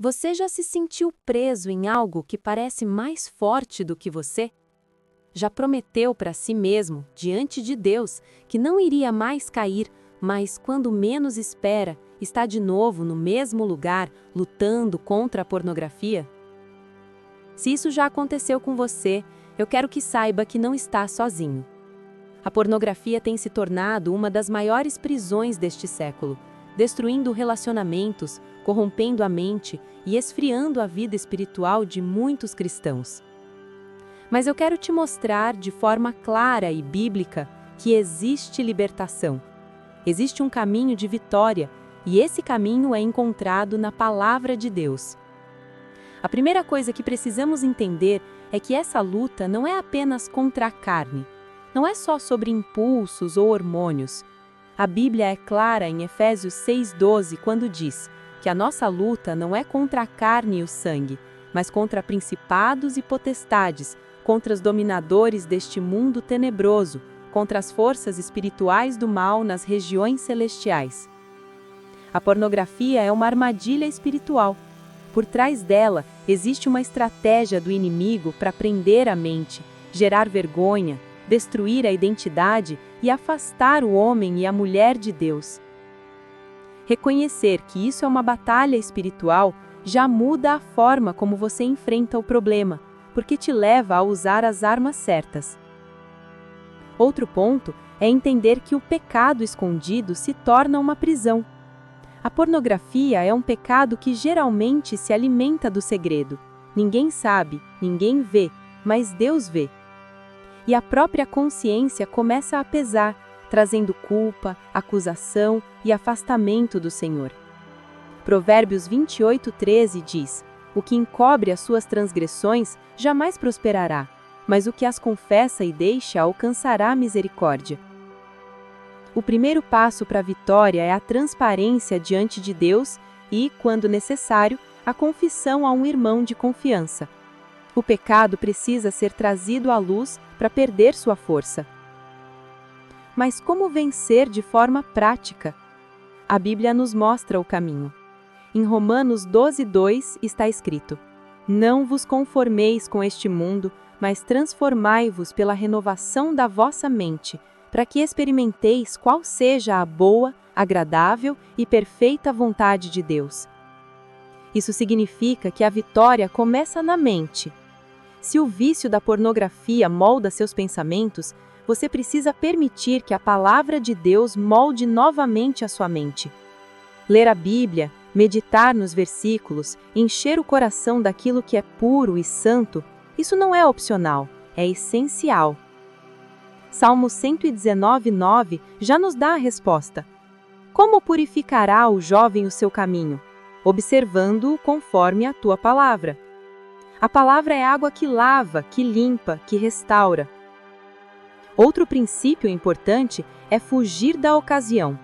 Você já se sentiu preso em algo que parece mais forte do que você? Já prometeu para si mesmo, diante de Deus, que não iria mais cair, mas quando menos espera, está de novo no mesmo lugar, lutando contra a pornografia? Se isso já aconteceu com você, eu quero que saiba que não está sozinho. A pornografia tem se tornado uma das maiores prisões deste século, destruindo relacionamentos, corrompendo a mente e esfriando a vida espiritual de muitos cristãos. Mas eu quero te mostrar de forma clara e bíblica que existe libertação. Existe um caminho de vitória, e esse caminho é encontrado na Palavra de Deus. A primeira coisa que precisamos entender é que essa luta não é apenas contra a carne, não é só sobre impulsos ou hormônios. A Bíblia é clara em Efésios 6,12 quando diz que a nossa luta não é contra a carne e o sangue, mas contra principados e potestades, contra os dominadores deste mundo tenebroso, contra as forças espirituais do mal nas regiões celestiais. A pornografia é uma armadilha espiritual. Por trás dela, existe uma estratégia do inimigo para prender a mente, gerar vergonha, destruir a identidade e afastar o homem e a mulher de Deus. Reconhecer que isso é uma batalha espiritual já muda a forma como você enfrenta o problema, porque te leva a usar as armas certas. Outro ponto é entender que o pecado escondido se torna uma prisão. A pornografia é um pecado que geralmente se alimenta do segredo. Ninguém sabe, ninguém vê, mas Deus vê. E a própria consciência começa a pesar, trazendo culpa, acusação e afastamento do Senhor. Provérbios 28:13 diz: "O que encobre as suas transgressões jamais prosperará, mas o que as confessa e deixa alcançará misericórdia." O primeiro passo para a vitória é a transparência diante de Deus e, quando necessário, a confissão a um irmão de confiança. O pecado precisa ser trazido à luz para perder sua força. Mas como vencer de forma prática? A Bíblia nos mostra o caminho. Em Romanos 12:2 está escrito: "Não vos conformeis com este mundo, mas transformai-vos pela renovação da vossa mente, para que experimenteis qual seja a boa, agradável e perfeita vontade de Deus." Isso significa que a vitória começa na mente. Se o vício da pornografia molda seus pensamentos, você precisa permitir que a palavra de Deus molde novamente a sua mente. Ler a Bíblia, meditar nos versículos, encher o coração daquilo que é puro e santo, isso não é opcional, é essencial. Salmo 119:9 já nos dá a resposta. Como purificará o jovem o seu caminho? Observando-o conforme a tua palavra. A palavra é água que lava, que limpa, que restaura. Outro princípio importante é fugir da ocasião.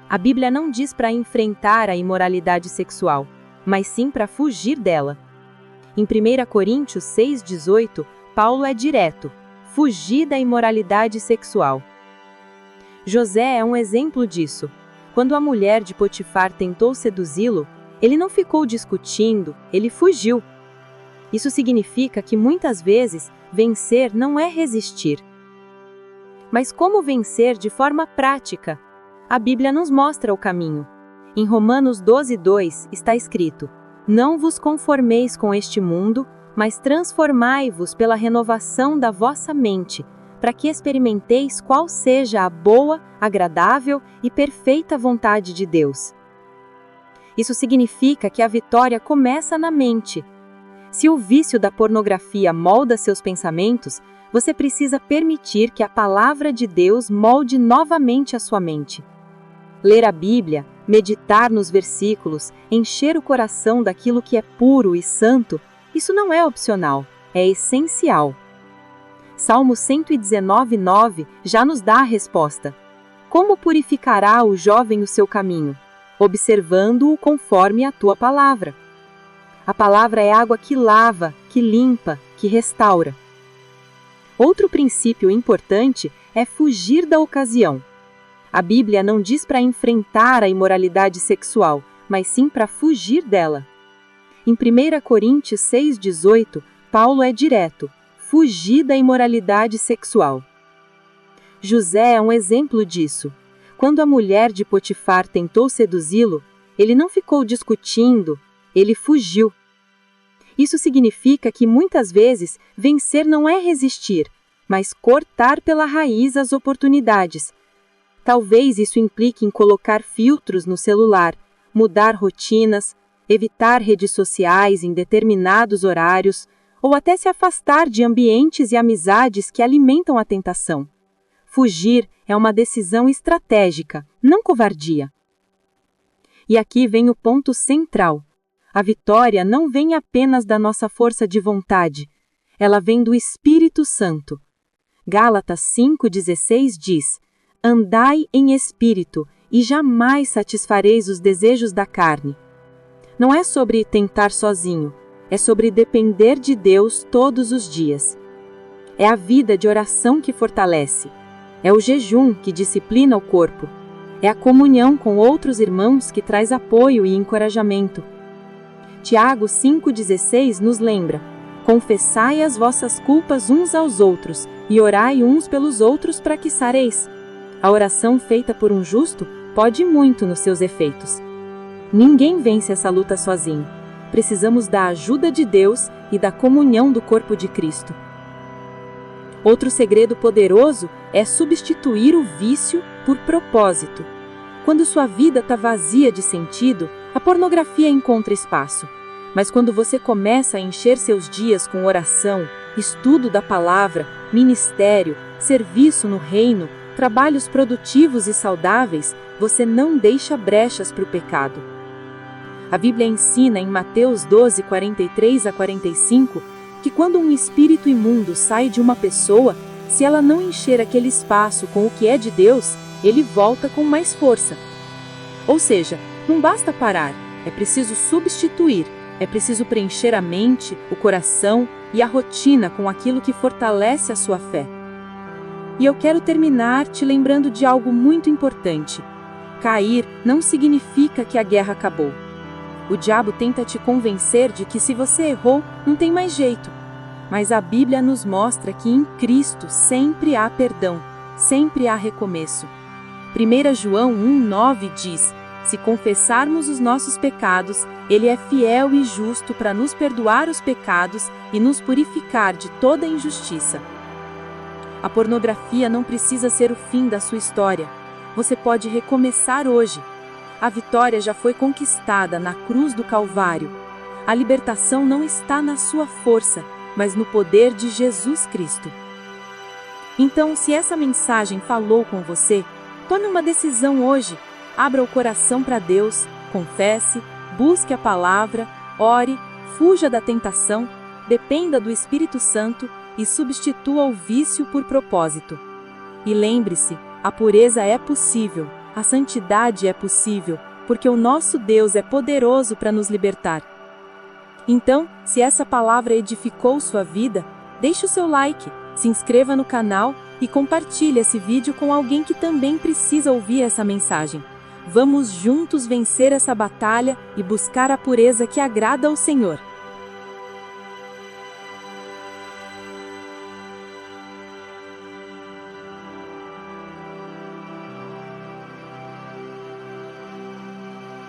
A Bíblia não diz para enfrentar a imoralidade sexual, mas sim para fugir dela. Em 1 Coríntios 6:18, Paulo é direto: fugir da imoralidade sexual. José é um exemplo disso. Quando a mulher de Potifar tentou seduzi-lo, ele não ficou discutindo, ele fugiu. Isso significa que muitas vezes vencer não é resistir. Mas como vencer de forma prática? A Bíblia nos mostra o caminho. Em Romanos 12:2 está escrito: "Não vos conformeis com este mundo, mas transformai-vos pela renovação da vossa mente, para que experimenteis qual seja a boa, agradável e perfeita vontade de Deus." Isso significa que a vitória começa na mente. Se o vício da pornografia molda seus pensamentos, você precisa permitir que a palavra de Deus molde novamente a sua mente. Ler a Bíblia, meditar nos versículos, encher o coração daquilo que é puro e santo, isso não é opcional, é essencial. Salmo 119:9 já nos dá a resposta. Como purificará o jovem o seu caminho? Observando-o conforme a tua palavra. A palavra é água que lava, que limpa, que restaura. Outro princípio importante é fugir da ocasião. A Bíblia não diz para enfrentar a imoralidade sexual, mas sim para fugir dela. Em 1 Coríntios 6,18, Paulo é direto: fugir da imoralidade sexual. José é um exemplo disso. Quando a mulher de Potifar tentou seduzi-lo, ele não ficou discutindo, ele fugiu. Isso significa que muitas vezes vencer não é resistir, mas cortar pela raiz as oportunidades. Talvez isso implique em colocar filtros no celular, mudar rotinas, evitar redes sociais em determinados horários, ou até se afastar de ambientes e amizades que alimentam a tentação. Fugir é uma decisão estratégica, não covardia. E aqui vem o ponto central. A vitória não vem apenas da nossa força de vontade, ela vem do Espírito Santo. Gálatas 5,16 diz: andai em espírito e jamais satisfareis os desejos da carne. Não é sobre tentar sozinho, é sobre depender de Deus todos os dias. É a vida de oração que fortalece. É o jejum que disciplina o corpo. É a comunhão com outros irmãos que traz apoio e encorajamento. Tiago 5,16 nos lembra: confessai as vossas culpas uns aos outros e orai uns pelos outros para que sareis. A oração feita por um justo pode muito nos seus efeitos. Ninguém vence essa luta sozinho. Precisamos da ajuda de Deus e da comunhão do corpo de Cristo. Outro segredo poderoso é substituir o vício por propósito. Quando sua vida está vazia de sentido, a pornografia encontra espaço. Mas quando você começa a encher seus dias com oração, estudo da palavra, ministério, serviço no reino, trabalhos produtivos e saudáveis, você não deixa brechas para o pecado. A Bíblia ensina em Mateus 12, 43 a 45, que quando um espírito imundo sai de uma pessoa, se ela não encher aquele espaço com o que é de Deus, ele volta com mais força. Ou seja, não basta parar, é preciso substituir, é preciso preencher a mente, o coração e a rotina com aquilo que fortalece a sua fé. E eu quero terminar te lembrando de algo muito importante. Cair não significa que a guerra acabou. O diabo tenta te convencer de que se você errou, não tem mais jeito. Mas a Bíblia nos mostra que em Cristo sempre há perdão, sempre há recomeço. 1 João 1,9 diz: se confessarmos os nossos pecados, Ele é fiel e justo para nos perdoar os pecados e nos purificar de toda injustiça. A pornografia não precisa ser o fim da sua história. Você pode recomeçar hoje. A vitória já foi conquistada na cruz do Calvário. A libertação não está na sua força, mas no poder de Jesus Cristo. Então, se essa mensagem falou com você, tome uma decisão hoje. Abra o coração para Deus, confesse, busque a palavra, ore, fuja da tentação, dependa do Espírito Santo e substitua o vício por propósito. E lembre-se, a pureza é possível. A santidade é possível, porque o nosso Deus é poderoso para nos libertar. Então, se essa palavra edificou sua vida, deixe o seu like, se inscreva no canal e compartilhe esse vídeo com alguém que também precisa ouvir essa mensagem. Vamos juntos vencer essa batalha e buscar a pureza que agrada ao Senhor.